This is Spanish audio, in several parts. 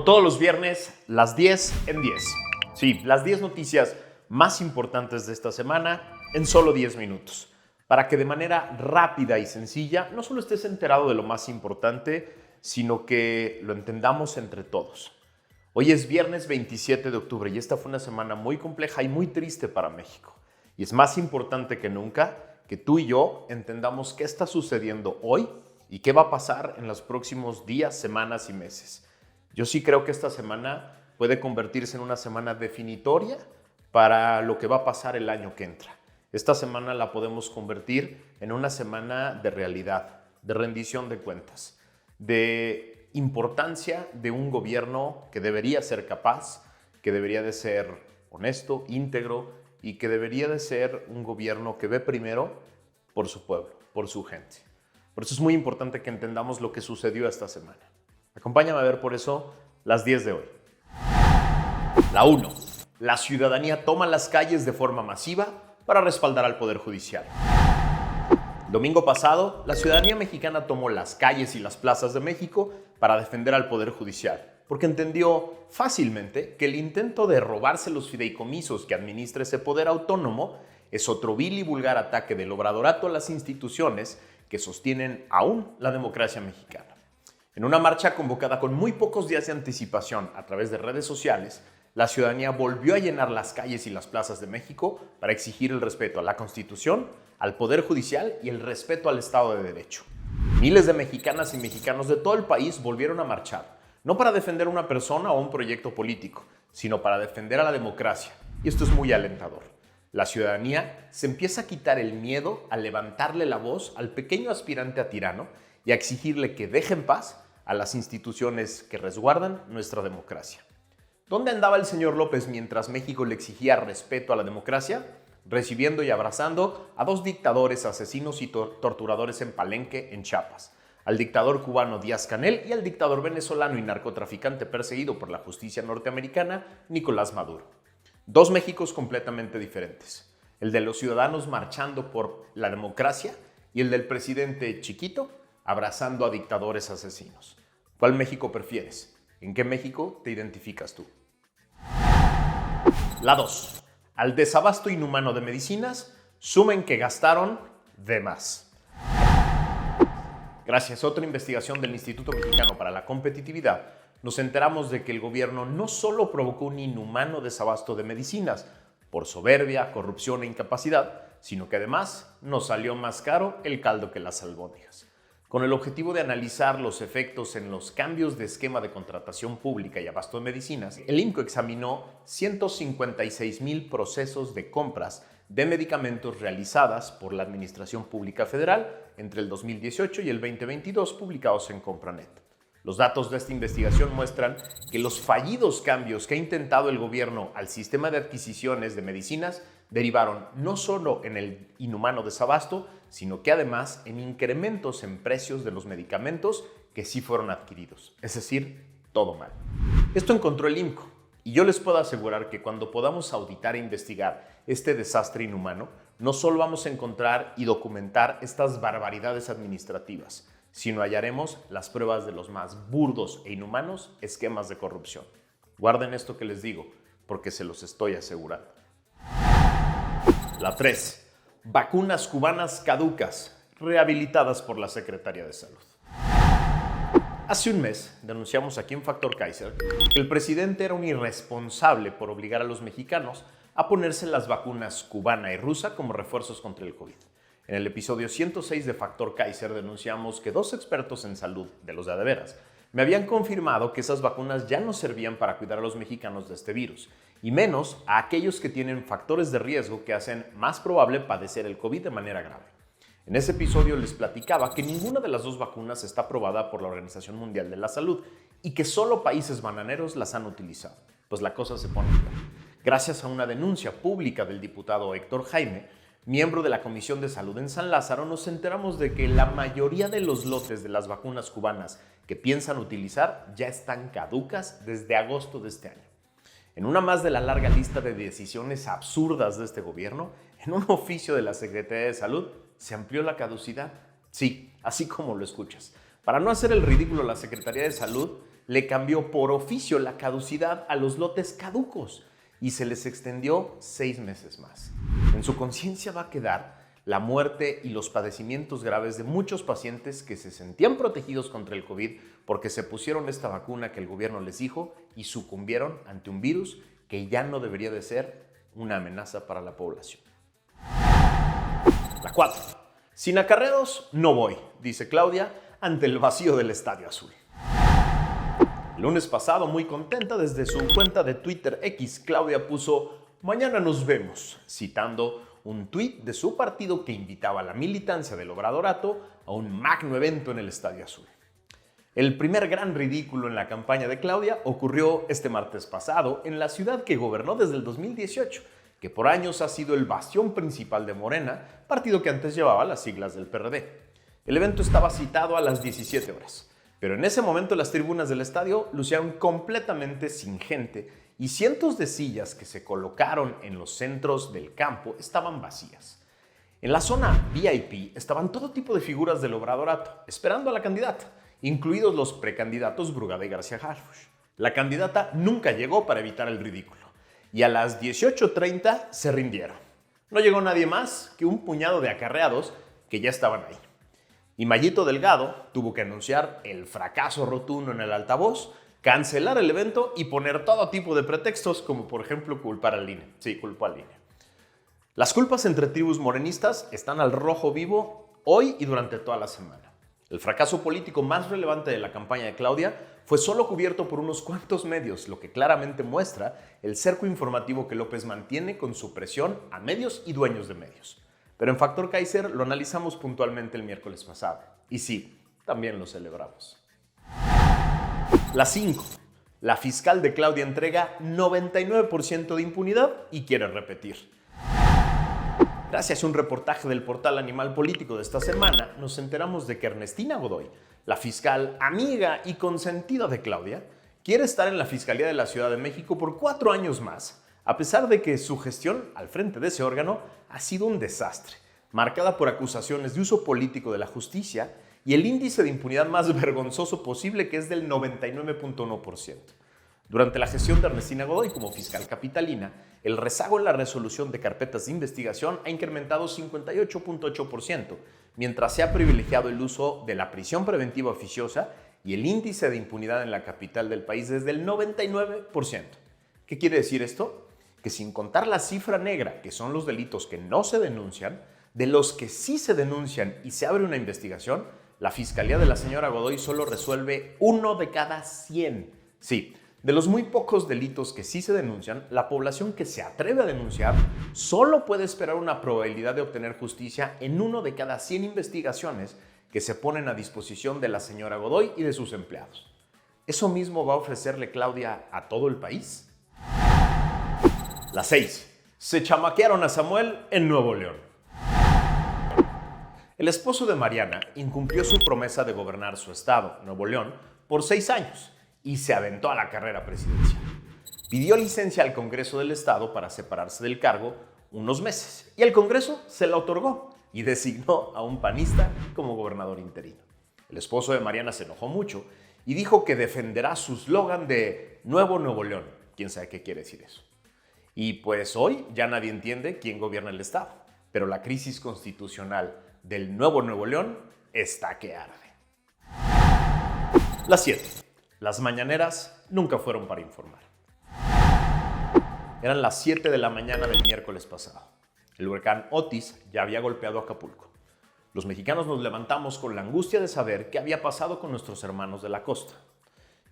todos los viernes, las 10 en 10. Sí, las 10 noticias más importantes de esta semana en solo 10 minutos. Para que de manera rápida y sencilla no solo estés enterado de lo más importante, sino que lo entendamos entre todos. Hoy es viernes 27 de octubre y esta fue una semana muy compleja y muy triste para México. Y es más importante que nunca que tú y yo entendamos qué está sucediendo hoy y qué va a pasar en los próximos días, semanas y meses. Yo sí creo que esta semana puede convertirse en una semana definitoria para lo que va a pasar el año que entra. Esta semana la podemos convertir en una semana de realidad, de rendición de cuentas, de importancia de un gobierno que debería ser capaz, que debería de ser honesto, íntegro y que debería de ser un gobierno que ve primero por su pueblo, por su gente. Por eso es muy importante que entendamos lo que sucedió esta semana. Acompáñame a ver por eso las 10 de hoy. La 1. La ciudadanía toma las calles de forma masiva para respaldar al Poder Judicial. Domingo pasado, la ciudadanía mexicana tomó las calles y las plazas de México para defender al Poder Judicial, porque entendió fácilmente que el intento de robarse los fideicomisos que administra ese poder autónomo es otro vil y vulgar ataque del obradorato a las instituciones que sostienen aún la democracia mexicana. En una marcha convocada con muy pocos días de anticipación a través de redes sociales, la ciudadanía volvió a llenar las calles y las plazas de México para exigir el respeto a la Constitución, al Poder Judicial y el respeto al Estado de Derecho. Miles de mexicanas y mexicanos de todo el país volvieron a marchar, no para defender a una persona o un proyecto político, sino para defender a la democracia. Y esto es muy alentador. La ciudadanía se empieza a quitar el miedo a levantarle la voz al pequeño aspirante a tirano y a exigirle que deje en paz a las instituciones que resguardan nuestra democracia. ¿Dónde andaba el señor López mientras México le exigía respeto a la democracia? Recibiendo y abrazando a dos dictadores asesinos y torturadores en Palenque, en Chiapas, al dictador cubano Díaz-Canel y al dictador venezolano y narcotraficante perseguido por la justicia norteamericana, Nicolás Maduro. Dos Méxicos completamente diferentes, el de los ciudadanos marchando por la democracia y el del presidente chiquito abrazando a dictadores asesinos. ¿Cuál México prefieres? ¿En qué México te identificas tú? La 2. Al desabasto inhumano de medicinas, sumen que gastaron de más. Gracias a otra investigación del Instituto Mexicano para la Competitividad, nos enteramos de que el gobierno no solo provocó un inhumano desabasto de medicinas por soberbia, corrupción e incapacidad, sino que además nos salió más caro el caldo que las albóndigas. Con el objetivo de analizar los efectos en los cambios de esquema de contratación pública y abasto de medicinas, el INCO examinó 156,000 procesos de compras de medicamentos realizadas por la Administración Pública Federal entre el 2018 y el 2022, publicados en Compranet. Los datos de esta investigación muestran que los fallidos cambios que ha intentado el gobierno al sistema de adquisiciones de medicinas derivaron no solo en el inhumano desabasto, sino que además en incrementos en precios de los medicamentos que sí fueron adquiridos. Es decir, todo mal. Esto encontró el INCO y yo les puedo asegurar que cuando podamos auditar e investigar este desastre inhumano, no solo vamos a encontrar y documentar estas barbaridades administrativas, sino hallaremos las pruebas de los más burdos e inhumanos esquemas de corrupción. Guarden esto que les digo, porque se los estoy asegurando. La 3. Vacunas cubanas caducas, rehabilitadas por la Secretaría de Salud. Hace un mes denunciamos aquí en Factor Kaiser que el presidente era un irresponsable por obligar a los mexicanos a ponerse las vacunas cubana y rusa como refuerzos contra el COVID. En el episodio 106 de Factor Kaiser denunciamos que dos expertos en salud, de los de a de veras, me habían confirmado que esas vacunas ya no servían para cuidar a los mexicanos de este virus, y menos a aquellos que tienen factores de riesgo que hacen más probable padecer el COVID de manera grave. En ese episodio les platicaba que ninguna de las dos vacunas está aprobada por la Organización Mundial de la Salud y que solo países bananeros las han utilizado. Pues la cosa se pone peor. Gracias a una denuncia pública del diputado Héctor Jaime, miembro de la Comisión de Salud en San Lázaro, nos enteramos de que la mayoría de los lotes de las vacunas cubanas que piensan utilizar ya están caducas desde agosto de este año. En una más de la larga lista de decisiones absurdas de este gobierno, en un oficio de la Secretaría de Salud se amplió la caducidad. Sí, así como lo escuchas. Para no hacer el ridículo, la Secretaría de Salud le cambió por oficio la caducidad a los lotes caducos y se les extendió 6 meses más. En su conciencia va a quedar la muerte y los padecimientos graves de muchos pacientes que se sentían protegidos contra el COVID porque se pusieron esta vacuna que el gobierno les dijo y sucumbieron ante un virus que ya no debería de ser una amenaza para la población. La 4. Sin acarreados no voy, dice Claudia ante el vacío del Estadio Azul. El lunes pasado, muy contenta, desde su cuenta de Twitter X, Claudia puso "Mañana nos vemos", citando un tuit de su partido que invitaba a la militancia del Obradorato a un magno evento en el Estadio Azul. El primer gran ridículo en la campaña de Claudia ocurrió este martes pasado en la ciudad que gobernó desde el 2018, que por años ha sido el bastión principal de Morena, partido que antes llevaba las siglas del PRD. El evento estaba citado a las 17 horas, pero en ese momento las tribunas del estadio lucían completamente sin gente y cientos de sillas que se colocaron en los centros del campo estaban vacías. En la zona VIP estaban todo tipo de figuras del Obradorato, esperando a la candidata, incluidos los precandidatos Brugada y García Harfuch. La candidata nunca llegó para evitar el ridículo y a las 18:30 se rindieron. No llegó nadie más que un puñado de acarreados que ya estaban ahí. Y Mayito Delgado tuvo que anunciar el fracaso rotundo en el altavoz, cancelar el evento y poner todo tipo de pretextos, como por ejemplo culpar al INE. Sí, culpó al INE. Las culpas entre tribus morenistas están al rojo vivo hoy y durante toda la semana. El fracaso político más relevante de la campaña de Claudia fue solo cubierto por unos cuantos medios, lo que claramente muestra el cerco informativo que López mantiene con su presión a medios y dueños de medios. Pero en Factor Kaiser lo analizamos puntualmente el miércoles pasado. Y sí, también lo celebramos. La 5. La fiscal de Claudia entrega 99% de impunidad y quiere repetir. Gracias a un reportaje del portal Animal Político de esta semana, nos enteramos de que Ernestina Godoy, la fiscal amiga y consentida de Claudia, quiere estar en la Fiscalía de la Ciudad de México por 4 años más, a pesar de que su gestión al frente de ese órgano ha sido un desastre, marcada por acusaciones de uso político de la justicia y el índice de impunidad más vergonzoso posible, que es del 99.1%. Durante la gestión de Ernestina Godoy como fiscal capitalina, el rezago en la resolución de carpetas de investigación ha incrementado 58.8%, mientras se ha privilegiado el uso de la prisión preventiva oficiosa y el índice de impunidad en la capital del país desde el 99%. ¿Qué quiere decir esto? Que sin contar la cifra negra, que son los delitos que no se denuncian, de los que sí se denuncian y se abre una investigación, la Fiscalía de la señora Godoy solo resuelve 1 de cada 100. Sí, de los muy pocos delitos que sí se denuncian, la población que se atreve a denunciar solo puede esperar una probabilidad de obtener justicia en 1 de cada 100 investigaciones que se ponen a disposición de la señora Godoy y de sus empleados. ¿Eso mismo va a ofrecerle Claudia a todo el país? La 6. Se chamaquearon a Samuel en Nuevo León. El esposo de Mariana incumplió su promesa de gobernar su estado, Nuevo León, por 6 años y se aventó a la carrera presidencial. Pidió licencia al Congreso del Estado para separarse del cargo unos meses y el Congreso se la otorgó y designó a un panista como gobernador interino. El esposo de Mariana se enojó mucho y dijo que defenderá su eslogan de Nuevo Nuevo León. ¿Quién sabe qué quiere decir eso? Y pues hoy ya nadie entiende quién gobierna el Estado, pero la crisis constitucional del Nuevo Nuevo León está que arde. La 7. Las mañaneras nunca fueron para informar. Eran las 7 de la mañana del miércoles pasado. El huracán Otis ya había golpeado Acapulco. Los mexicanos nos levantamos con la angustia de saber qué había pasado con nuestros hermanos de la costa.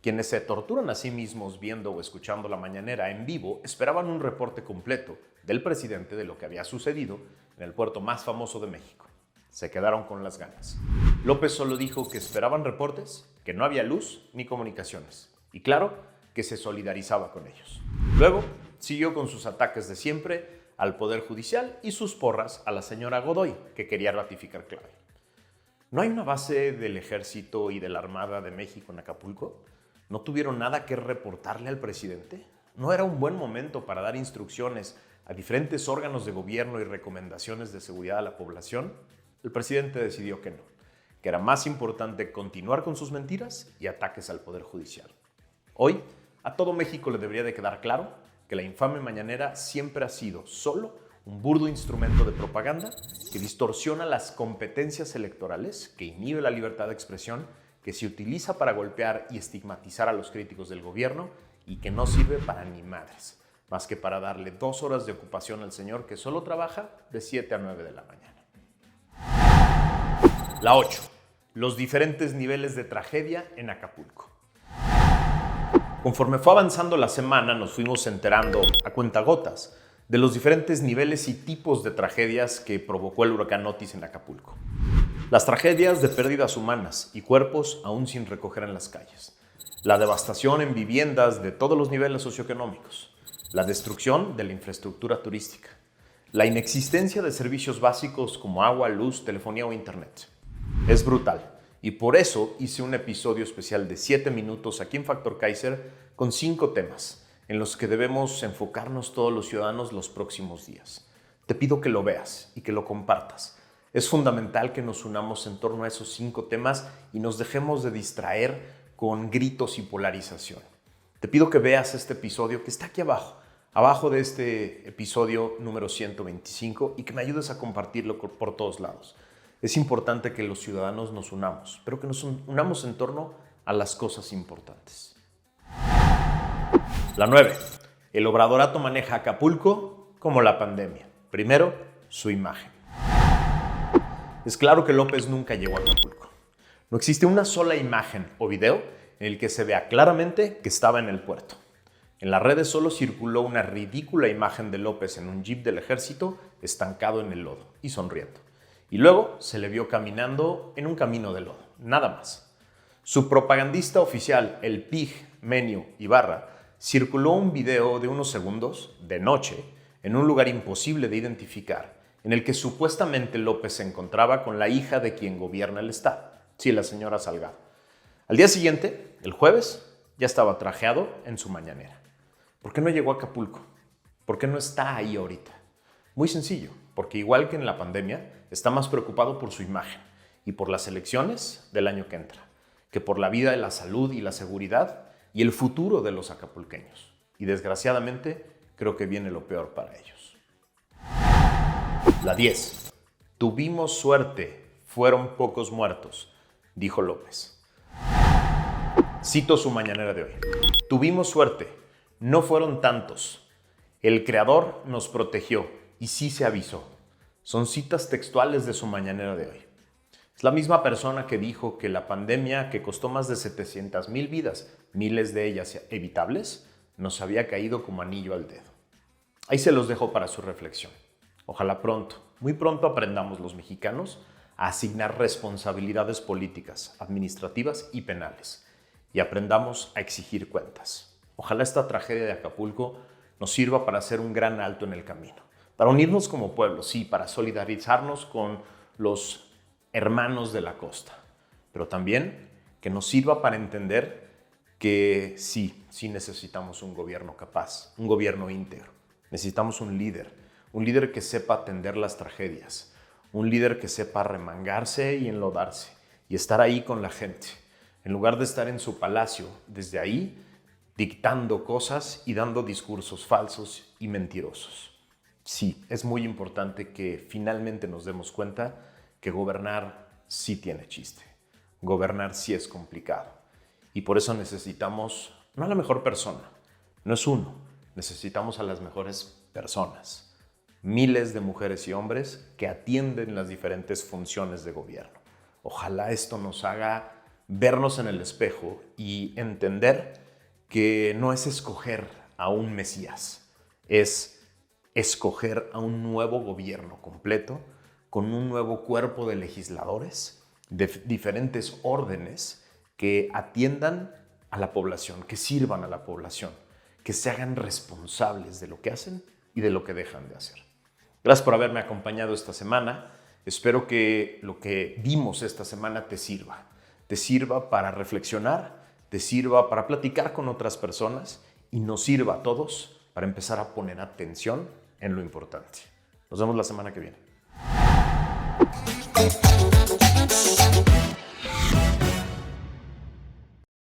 Quienes se torturan a sí mismos viendo o escuchando la mañanera en vivo esperaban un reporte completo del presidente de lo que había sucedido en el puerto más famoso de México. Se quedaron con las ganas. López solo dijo que esperaban reportes, que no había luz ni comunicaciones. Y claro, que se solidarizaba con ellos. Luego, siguió con sus ataques de siempre al Poder Judicial y sus porras a la señora Godoy, que quería ratificar Claudia. ¿No hay una base del Ejército y de la Armada de México en Acapulco? ¿No tuvieron nada que reportarle al presidente? ¿No era un buen momento para dar instrucciones a diferentes órganos de gobierno y recomendaciones de seguridad a la población? El presidente decidió que no, que era más importante continuar con sus mentiras y ataques al Poder Judicial. Hoy, a todo México le debería de quedar claro que la infame mañanera siempre ha sido solo un burdo instrumento de propaganda que distorsiona las competencias electorales, que inhibe la libertad de expresión, que se utiliza para golpear y estigmatizar a los críticos del gobierno y que no sirve para ni madres, más que para darle 2 horas de ocupación al señor que solo trabaja de 7 a 9 de la mañana. La 8. Los diferentes niveles de tragedia en Acapulco. Conforme fue avanzando la semana, nos fuimos enterando a cuentagotas de los diferentes niveles y tipos de tragedias que provocó el huracán Otis en Acapulco. Las tragedias de pérdidas humanas y cuerpos aún sin recoger en las calles. La devastación en viviendas de todos los niveles socioeconómicos. La destrucción de la infraestructura turística. La inexistencia de servicios básicos como agua, luz, telefonía o internet. Es brutal. Y por eso hice un episodio especial de 7 minutos aquí en Factor Kaiser con 5 temas en los que debemos enfocarnos todos los ciudadanos los próximos días. Te pido que lo veas y que lo compartas. Es fundamental que nos unamos en torno a esos 5 temas y nos dejemos de distraer con gritos y polarización. Te pido que veas este episodio que está aquí abajo de este episodio número 125 y que me ayudes a compartirlo por todos lados. Es importante que los ciudadanos nos unamos, pero que nos unamos en torno a las cosas importantes. La 9. El obradorato maneja Acapulco como la pandemia. Primero, su imagen. Es claro que López nunca llegó a Acapulco. No existe una sola imagen o video en el que se vea claramente que estaba en el puerto. En las redes solo circuló una ridícula imagen de López en un jeep del ejército estancado en el lodo y sonriendo. Y luego se le vio caminando en un camino de lodo, nada más. Su propagandista oficial, el Pig, Menio Ibarra, circuló un video de unos segundos, de noche, en un lugar imposible de identificar, en el que supuestamente López se encontraba con la hija de quien gobierna el estado, sí, la señora Salgado. Al día siguiente, el jueves, ya estaba trajeado en su mañanera. ¿Por qué no llegó a Acapulco? ¿Por qué no está ahí ahorita? Muy sencillo, porque igual que en la pandemia, está más preocupado por su imagen y por las elecciones del año que entra, que por la vida, la salud y la seguridad y el futuro de los acapulqueños. Y desgraciadamente, creo que viene lo peor para ellos. La 10. Tuvimos suerte, fueron pocos muertos, dijo López. Cito su mañanera de hoy. Tuvimos suerte, no fueron tantos. El Creador nos protegió y sí se avisó. Son citas textuales de su mañanera de hoy. Es la misma persona que dijo que la pandemia, que costó más de 700,000 vidas, miles de ellas evitables, nos había caído como anillo al dedo. Ahí se los dejo para su reflexión. Ojalá pronto, muy pronto aprendamos los mexicanos a asignar responsabilidades políticas, administrativas y penales y aprendamos a exigir cuentas. Ojalá esta tragedia de Acapulco nos sirva para hacer un gran alto en el camino, para unirnos como pueblo, sí, para solidarizarnos con los hermanos de la costa, pero también que nos sirva para entender que sí necesitamos un gobierno capaz, un gobierno íntegro. Necesitamos un líder que sepa atender las tragedias, un líder que sepa remangarse y enlodarse y estar ahí con la gente, en lugar de estar en su palacio, desde ahí, dictando cosas y dando discursos falsos y mentirosos. Sí, es muy importante que finalmente nos demos cuenta que gobernar sí tiene chiste, gobernar sí es complicado y por eso necesitamos no a la mejor persona, no es uno, necesitamos a las mejores personas, miles de mujeres y hombres que atienden las diferentes funciones de gobierno. Ojalá esto nos haga vernos en el espejo y entender que no es escoger a un Mesías, es escoger a un nuevo gobierno completo con un nuevo cuerpo de legisladores de diferentes órdenes que atiendan a la población, que sirvan a la población, que se hagan responsables de lo que hacen y de lo que dejan de hacer. Gracias por haberme acompañado esta semana. Espero que lo que vimos esta semana te sirva para reflexionar, te sirva para platicar con otras personas y nos sirva a todos para empezar a poner atención en lo importante. Nos vemos la semana que viene.